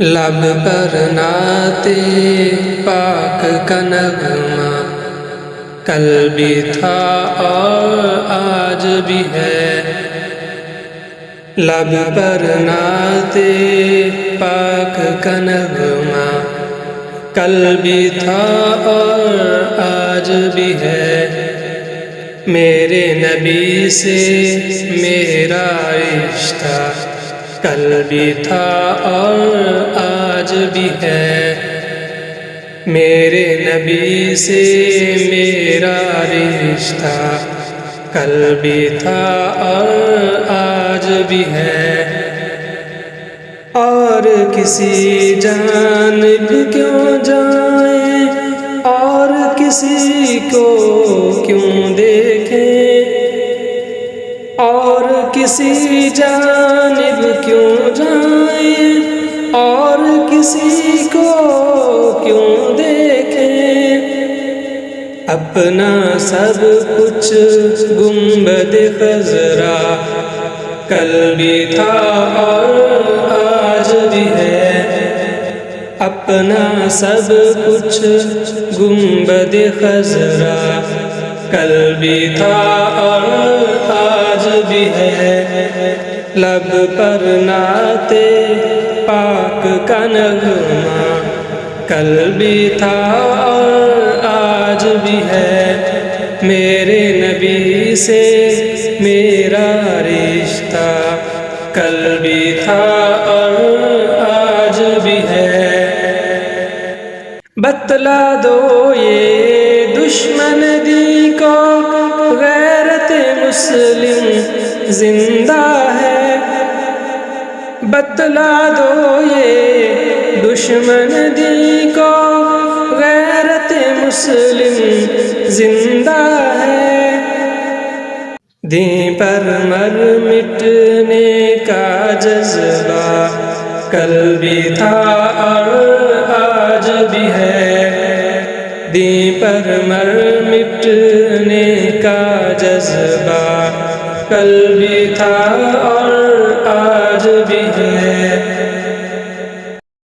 لب پر نعت پاک کا نغمہ کل بھی تھا اور آج بھی ہے۔ لب پر نعت پاک کا نغمہ کل بھی تھا اور آج بھی ہے۔ میرے نبی سے میرا رشتہ کل بھی تھا اور آج بھی ہے۔ میرے نبی سے میرا رشتہ کل بھی تھا اور آج بھی ہے۔ اور کسی جانب کیوں جائیں اور کسی کو کیوں دیکھیں، اور کسی جانب کیوں جائیں اور کسی کو کیوں دیکھیں۔ اپنا سب کچھ گنبد خضرا کل بھی تھا اور آج بھی ہے۔ اپنا سب کچھ گنبد خضرا کل بھی تھا اور آج بھی ہے۔ لب پر نعت پاک کا نغمہ کل بھی تھا اور آج بھی ہے۔ میرے نبی سے میرا رشتہ کل بھی تھا اور آج بھی ہے۔ بتلا دو یہ دشمن دی کو غیرت مسلم زندہ ہے۔ بتلا دو یہ دشمن دی کو غیرت مسلم زندہ ہے۔ دین پر مر مٹنے کا جذبہ کل بھی تھا اور آج بھی ہے۔ دین پر مر مٹنے کا جذبہ کل بھی تھا اور آج بھی ہے۔